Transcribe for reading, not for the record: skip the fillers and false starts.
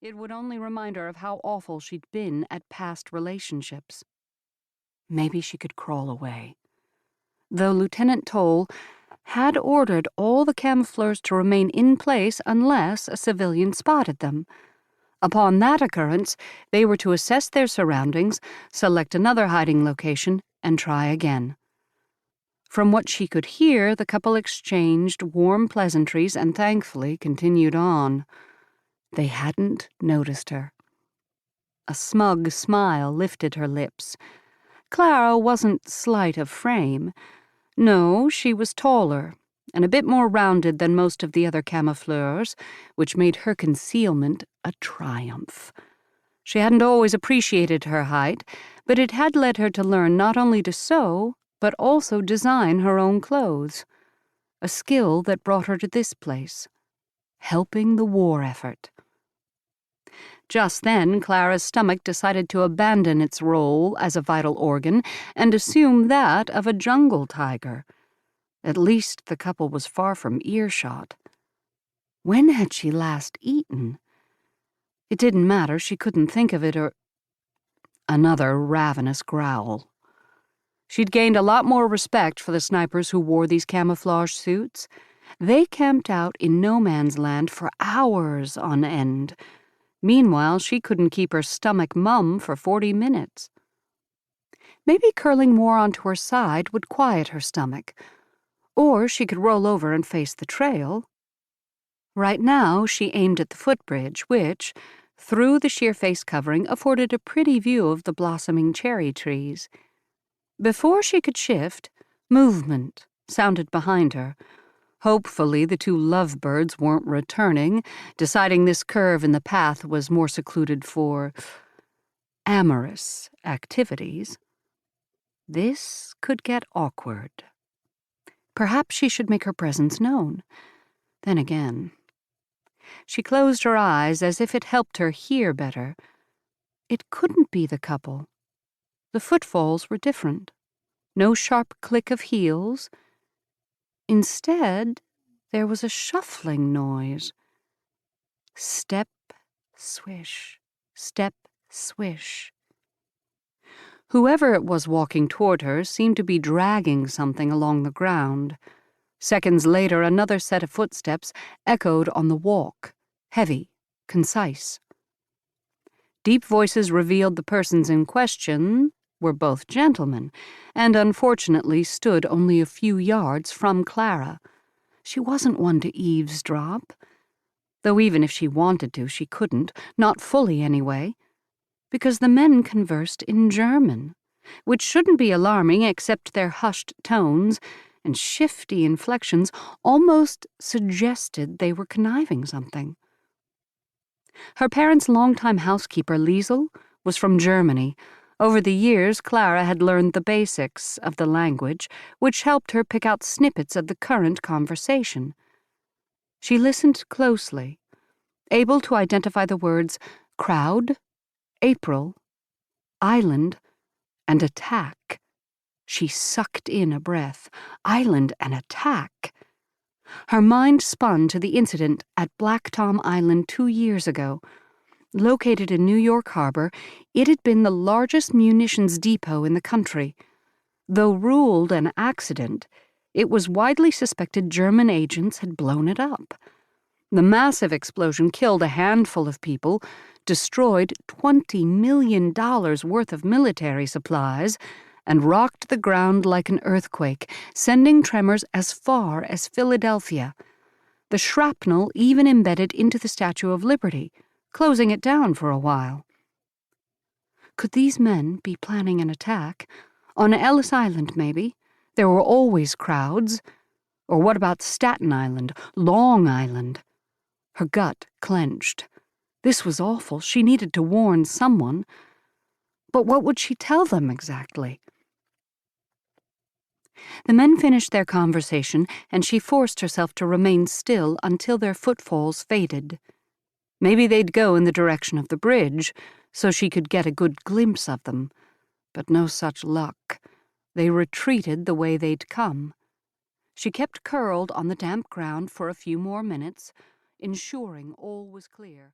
It would only remind her of how awful she'd been at past relationships. Maybe she could crawl away. Though Lieutenant Toll had ordered all the camoufleurs to remain in place unless a civilian spotted them. Upon that occurrence, they were to assess their surroundings, select another hiding location, and try again. From what she could hear, the couple exchanged warm pleasantries and thankfully continued on. They hadn't noticed her. A smug smile lifted her lips. Clara wasn't slight of frame. No, she was taller and a bit more rounded than most of the other camoufleurs, which made her concealment a triumph. She hadn't always appreciated her height, but it had led her to learn not only to sew, but also design her own clothes, a skill that brought her to this place, helping the war effort. Just then, Clara's stomach decided to abandon its role as a vital organ and assume that of a jungle tiger. At least the couple was far from earshot. When had she last eaten? It didn't matter, she couldn't think of it, or... Another ravenous growl. She'd gained a lot more respect for the snipers who wore these camouflage suits. They camped out in no man's land for hours on end. Meanwhile, she couldn't keep her stomach mum for 40 minutes. Maybe curling more onto her side would quiet her stomach, or she could roll over and face the trail. Right now, she aimed at the footbridge, which, through the sheer face covering, afforded a pretty view of the blossoming cherry trees. Before she could shift, movement sounded behind her. Hopefully, the two lovebirds weren't returning, deciding this curve in the path was more secluded for amorous activities. This could get awkward. Perhaps she should make her presence known. Then again, she closed her eyes as if it helped her hear better. It couldn't be the couple. The footfalls were different. No sharp click of heels. Instead, there was a shuffling noise. Step, swish, step, swish. Whoever it was walking toward her seemed to be dragging something along the ground. Seconds later, another set of footsteps echoed on the walk, heavy, concise. Deep voices revealed the persons in question were both gentlemen, and unfortunately stood only a few yards from Clara. She wasn't one to eavesdrop, though even if she wanted to, she couldn't, not fully anyway, because the men conversed in German, which shouldn't be alarming except their hushed tones and shifty inflections almost suggested they were conniving something. Her parents' longtime housekeeper, Liesel, was from Germany. Over the years, Clara had learned the basics of the language, which helped her pick out snippets of the current conversation. She listened closely, able to identify the words crowd, April, island, and attack. She sucked in a breath. Island and attack. Her mind spun to the incident at Black Tom Island 2 years ago. Located in New York Harbor, it had been the largest munitions depot in the country. Though ruled an accident, it was widely suspected German agents had blown it up. The massive explosion killed a handful of people, destroyed $20 million worth of military supplies, and rocked the ground like an earthquake, sending tremors as far as Philadelphia. The shrapnel even embedded into the Statue of Liberty, closing it down for a while. Could these men be planning an attack? On Ellis Island, maybe? There were always crowds. Or what about Staten Island, Long Island? Her gut clenched. This was awful. She needed to warn someone. But what would she tell them exactly? The men finished their conversation, and she forced herself to remain still until their footfalls faded. Maybe they'd go in the direction of the bridge, so she could get a good glimpse of them. But no such luck. They retreated the way they'd come. She kept curled on the damp ground for a few more minutes, ensuring all was clear.